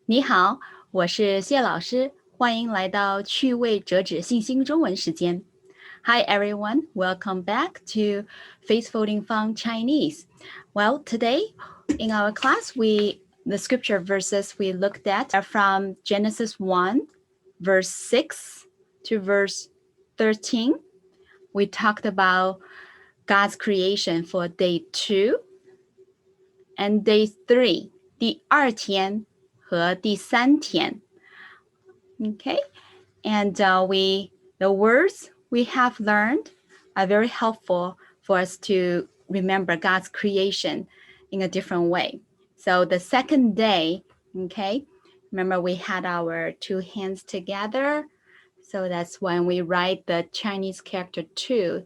你好，我是谢老师，欢迎来到趣味折纸信心中文时间。Hi everyone, welcome back to Face Folding Fun Chinese. Well, today in our class, the scripture verses we looked at are from Genesis 1, verse 6 to verse 13. We talked about God's creation for day 2 and day 3, 第二天和第三天. Okay, and the words we have learned are very helpful for us to remember God's creation in a different way. So the second day, okay, remember we had our two hands together. So that's when we write the Chinese character 2,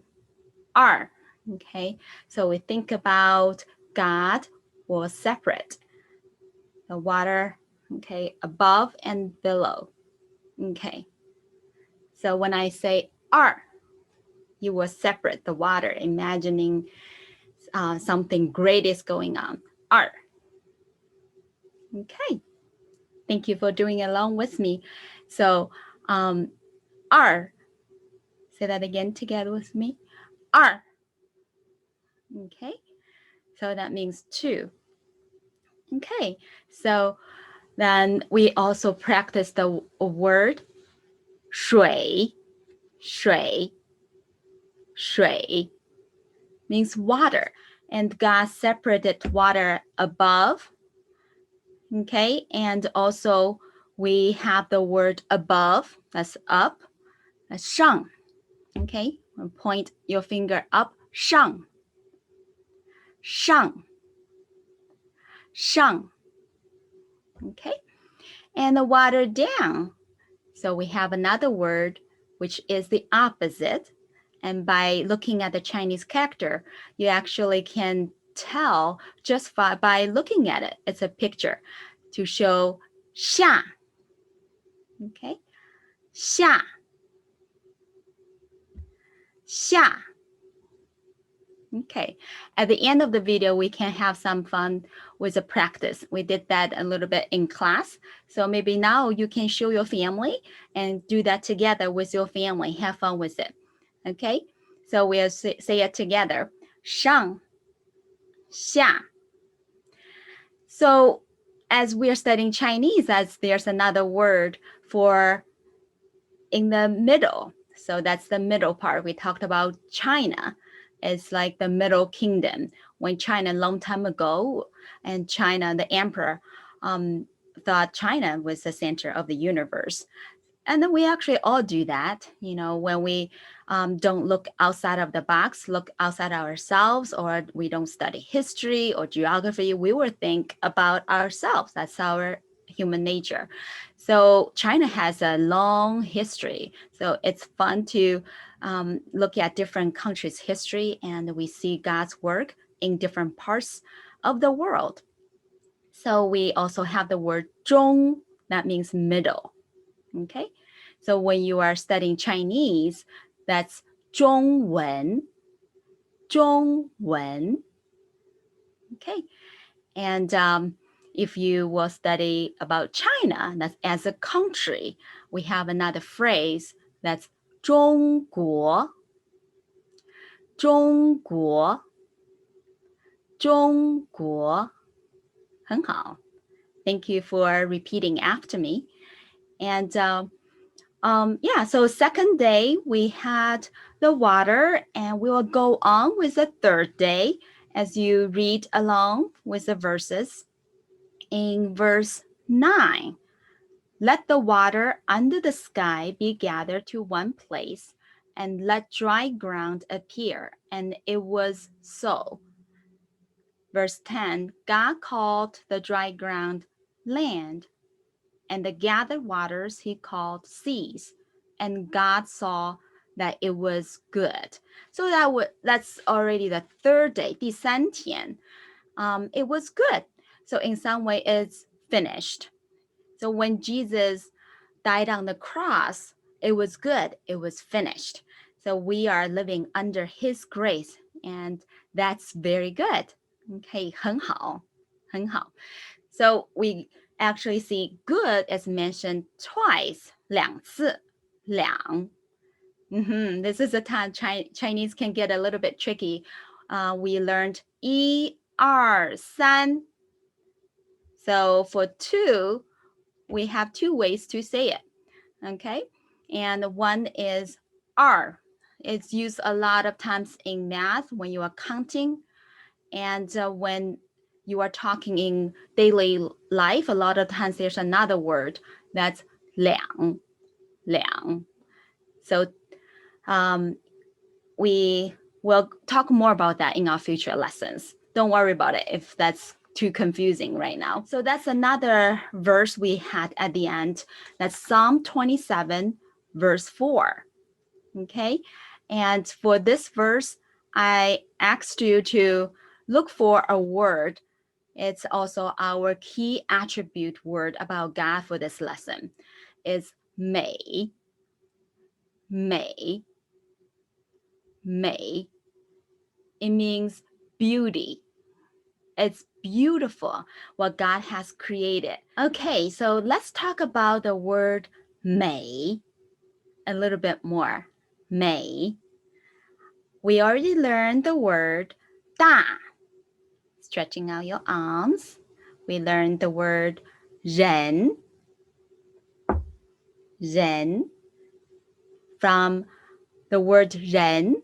R. Okay, so we think about God was separate, the water, okay, above and below. Okay, so when I say R, you will separate the water, imagining something great is going on. R. Okay, thank you for doing along with me. So R, say that again together with me. R. Okay, so that means 2. Okay, so then we also practice the word 水, 水, 水 means water, and God separated water above. Okay, and also we have the word above, that's up, that's 上. Okay, point your finger up, 上, 上, 上. Okay, and the water down. So we have another word which is the opposite. And by looking at the Chinese character, you actually can tell just by looking at it. It's a picture to show 下. Okay, 下. 下. Okay, at the end of the video, we can have some fun with the practice. We did that a little bit in class. So maybe now you can show your family and do that together with your family. Have fun with it. Okay, so we'll say it together. 上, 下. So as we're studying Chinese, there's another word for in the middle. So that's the middle part. We talked about China. It's like the middle kingdom. When China, a long time ago, and China, the emperor, thought China was the center of the universe. And then we actually all do that, when we don't look outside of the box, look outside ourselves, or we don't study history or geography, we will think about ourselves. That's our human nature. So China has a long history. So it's fun to look at different countries' history, and we see God's work in different parts of the world. So we also have the word 中, that means middle. Okay, so when you are studying Chinese, that's 中文, 中文. Okay, and if you will study about China, that's as a country, we have another phrase that's 中国, 中国, 中国. 很好. Thank you for repeating after me. And so second day, we had the water, and we will go on with the third day as you read along with the verses. In verse 9, let the water under the sky be gathered to one place, and let dry ground appear. And it was so. Verse 10, God called the dry ground land, and the gathered waters he called seas. And God saw that it was good. So that's already the third day, 第三天. It was good. So in some way, it's finished. So when Jesus died on the cross, it was good. It was finished. So we are living under his grace, and that's very good. Okay, 很好, 很好. So actually see good is mentioned twice, 两次,两. This is a time Chinese can get a little bit tricky. We learned 一二三. So for two, we have two ways to say it. Okay, and one is 二. It's used a lot of times in math when you are counting, and when you are talking in daily life, a lot of times there's another word that's 两. So we will talk more about that in our future lessons. Don't worry about it if that's too confusing right now. So that's another verse we had at the end. That's Psalm 27, verse 4. Okay, and for this verse, I asked you to look for a word. It's also our key attribute word about God for this lesson. It's 美. 美. It means beauty. It's beautiful what God has created. Okay, so let's talk about the word 美 a little bit more. 美. We already learned the word 大, stretching out your arms. We learned the word 人. From the word 人,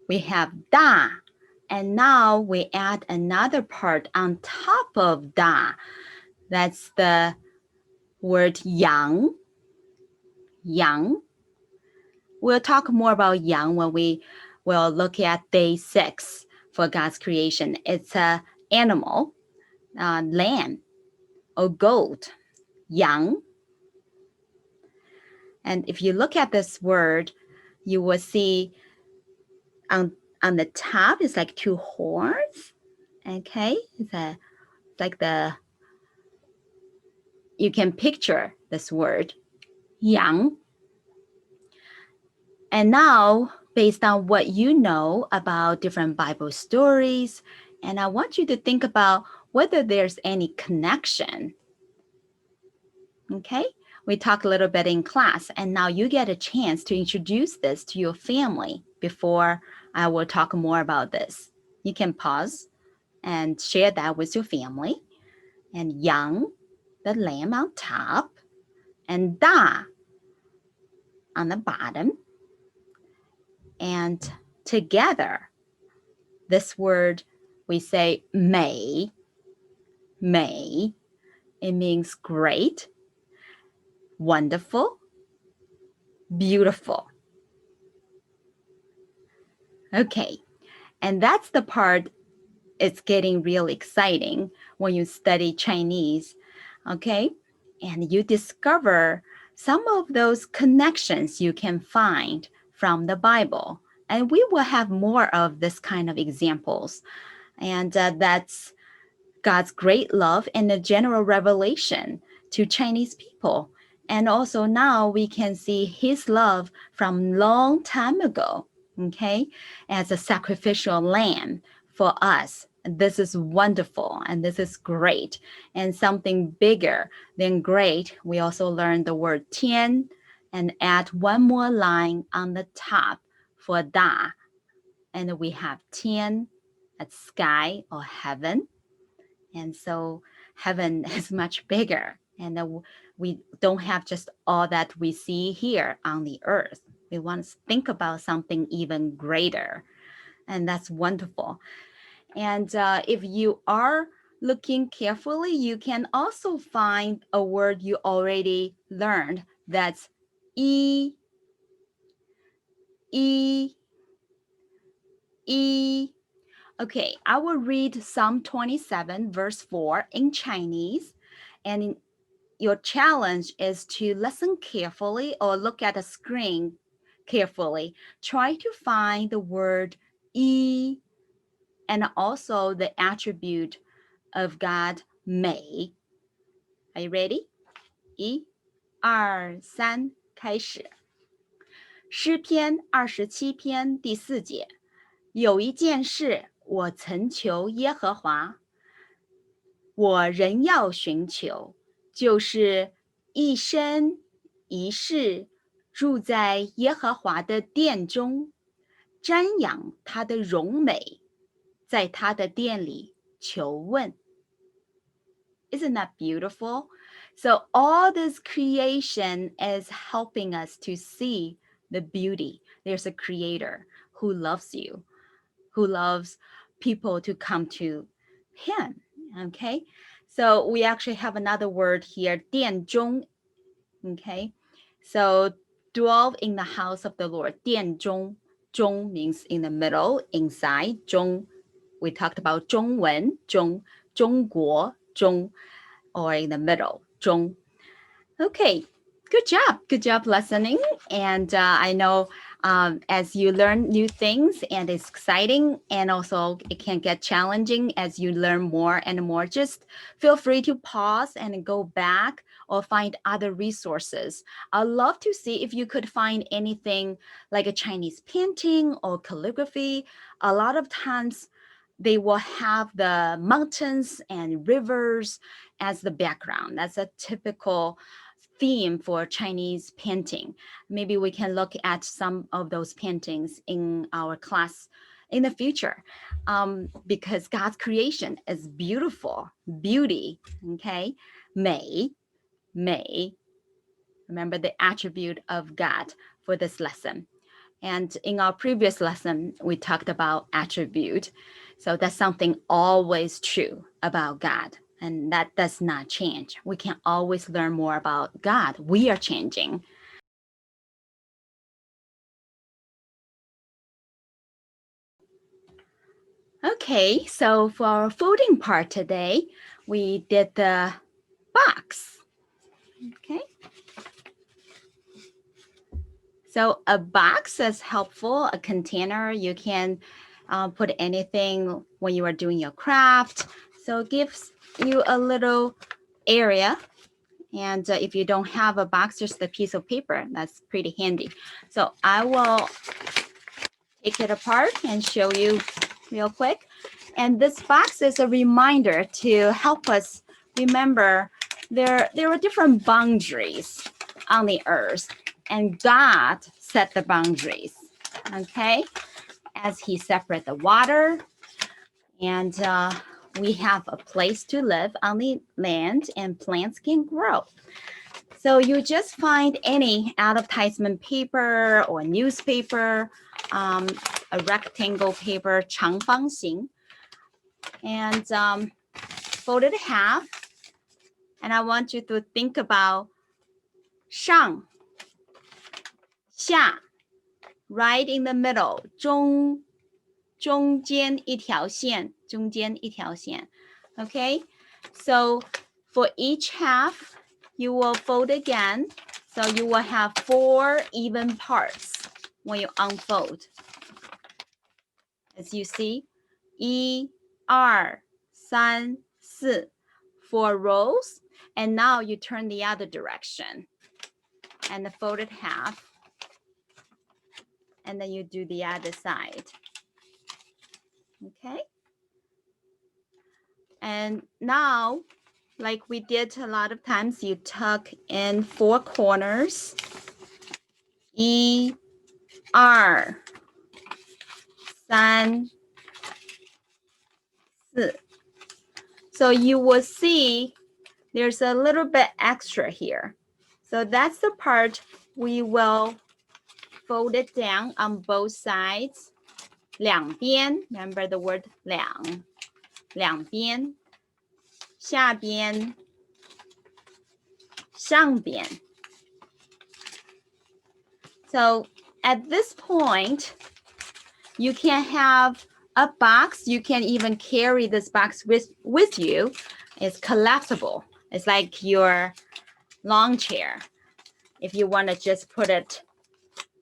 we have 大, and now we add another part on top of 大. That's the word 阳. We'll talk more about 阳 when we will look at day 6 for God's creation. It's an animal, lamb or goat, 羊. And if you look at this word, you will see on the top, it's like two horns. Okay, it's like you can picture this word, 羊. And now, based on what you know about different Bible stories, and I want you to think about whether there's any connection. Okay, we talked a little bit in class, and now you get a chance to introduce this to your family before I will talk more about this. You can pause and share that with your family. And 羊, the lamb on top, and 大 on the bottom. And together, this word, we say 美. It means great, wonderful, beautiful. Okay, and that's the part it's getting real exciting when you study Chinese, okay? And you discover some of those connections you can find from the Bible. And we will have more of this kind of examples. And that's God's great love and the general revelation to Chinese people. And also now we can see his love from long time ago, okay, as a sacrificial lamb for us. This is wonderful and this is great. And something bigger than great, we also learned the word 天 and add one more line on the top for 大. And we have 天, that's sky or heaven. And so heaven is much bigger. And we don't have just all that we see here on the earth. We want to think about something even greater. And that's wonderful. And if you are looking carefully, you can also find a word you already learned. That's 一. Okay, I will read Psalm 27, verse 4 in Chinese. And your challenge is to listen carefully or look at the screen carefully. Try to find the word 一 and also the attribute of God, 美. Are you ready? 一、二、三，开始。诗篇27篇第4节，有一件事我曾求耶和华，我仍要寻求，就是一生一世住在耶和华的殿中，瞻仰他的荣美，在他的殿里求问。Isn't that beautiful? So all this creation is helping us to see the beauty. There's a creator who loves you, who loves people to come to him. Okay, so we actually have another word here, 殿中. Okay, so dwell in the house of the Lord. 殿中, 中 means in the middle, inside. 中, we talked about 中文, 中, 中国, 中, or in the middle, 中. Okay, good job listening. And I know as you learn new things, and it's exciting, and also it can get challenging as you learn more and more. Just feel free to pause and go back or find other resources. I'd love to see if you could find anything like a Chinese painting or calligraphy. A lot of times they will have the mountains and rivers as the background. That's a typical theme for Chinese painting. Maybe we can look at some of those paintings in our class in the future, because God's creation is beautiful, beauty, okay? 美, remember the attribute of God for this lesson. And in our previous lesson, we talked about attribute. So that's something always true about God. And that does not change. We can always learn more about God. We are changing. Okay, so for our folding part today, we did the box. Okay. So a box is helpful, a container. You can put anything when you are doing your craft. So it gives you a little area. And if you don't have a box, just a piece of paper, that's pretty handy. So I will take it apart and show you real quick. And this box is a reminder to help us remember there are different boundaries on the earth, and God set the boundaries, okay? As he separated the water, and we have a place to live on the land, and plants can grow. So you just find any advertisement paper or newspaper, a rectangle paper, 长方形, and fold it in half. And I want you to think about 上, 下, right in the middle, 中间一条线, 中间一条线. Okay, so for each half, you will fold again. So you will have 4 even parts when you unfold. As you see, 1, 2, 3, 4, 4 rows. And now you turn the other direction and the folded half. And then you do the other side. Okay. And now, like we did a lot of times, you tuck in 4 corners. 1, 2, 3, 4. So you will see there's a little bit extra here. So that's the part we will fold it down on both sides. 两边, remember the word 两边, 下边, 上边. So at this point, you can have a box. You can even carry this box with you. It's collapsible. It's like your lawn chair. If you want to just put it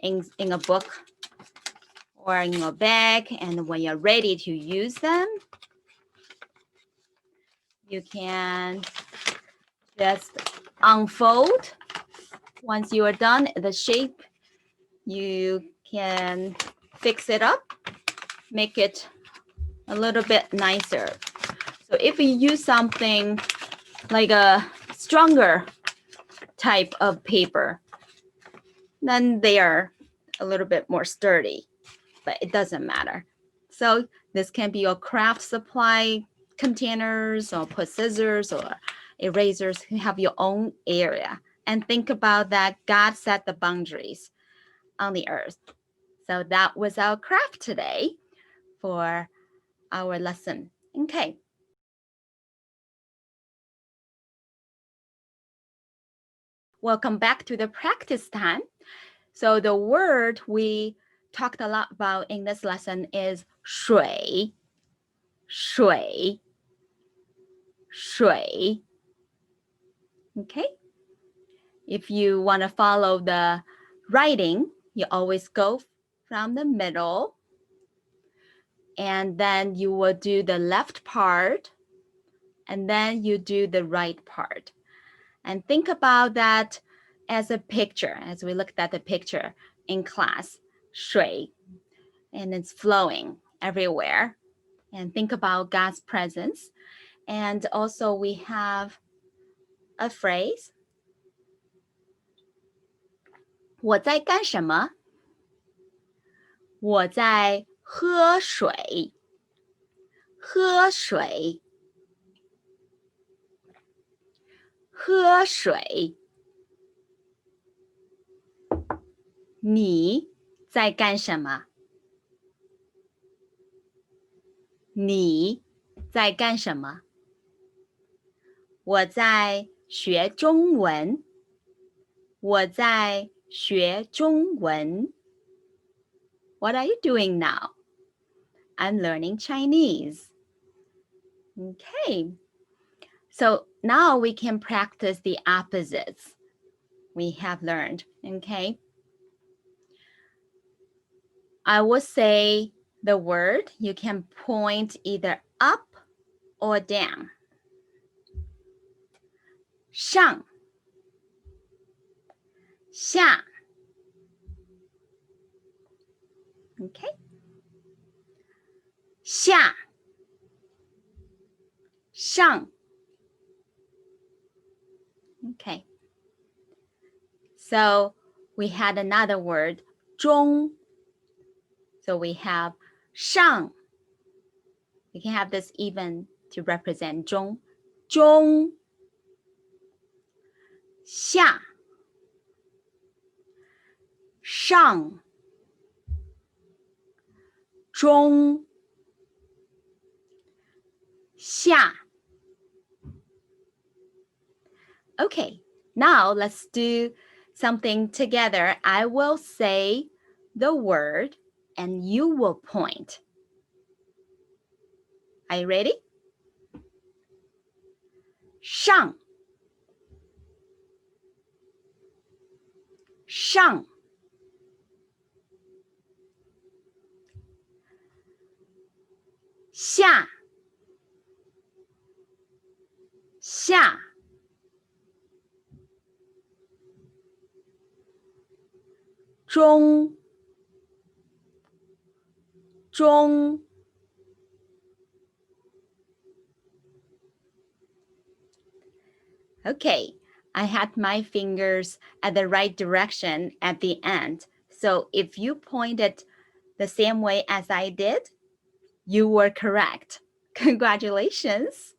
in a book or in your bag, and when you're ready to use them, you can just unfold. Once you are done, the shape, you can fix it up, make it a little bit nicer. So if you use something like a stronger type of paper, then they are a little bit more sturdy, but it doesn't matter. So this can be your craft supply containers, or put scissors or erasers. You have your own area. And think about that God set the boundaries on the earth. So that was our craft today for our lesson. Okay. Welcome back to the practice time. So the word we talked a lot about in this lesson is 水,水,水. Okay. If you want to follow the writing, you always go from the middle, and then you will do the left part, and then you do the right part. And think about that as a picture, as we looked at the picture in class, 水, and it's flowing everywhere. And think about God's presence. And also we have a phrase, 我在干什么?我在喝水,喝水,喝水。你在干什么?你在干什么?我在学中文。我在学中文。What are you doing now? I'm learning Chinese. Okay. So now we can practice the opposites we have learned. Okay. I will say the word. You can point either up or down. 上下 Okay. 下上 Okay. So we had another word, 中. So we have 上. We can have this even to represent 中. 中下上中下 Okay, now let's do something together. I will say the word and you will point. Are you ready? 上上下下中中 Okay, I had my fingers at the right direction at the end. So if you pointed the same way as I did, you were correct. Congratulations.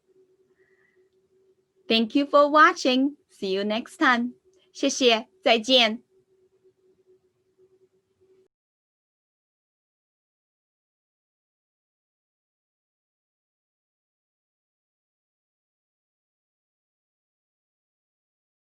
Thank you for watching. See you next time. 谢谢，再见。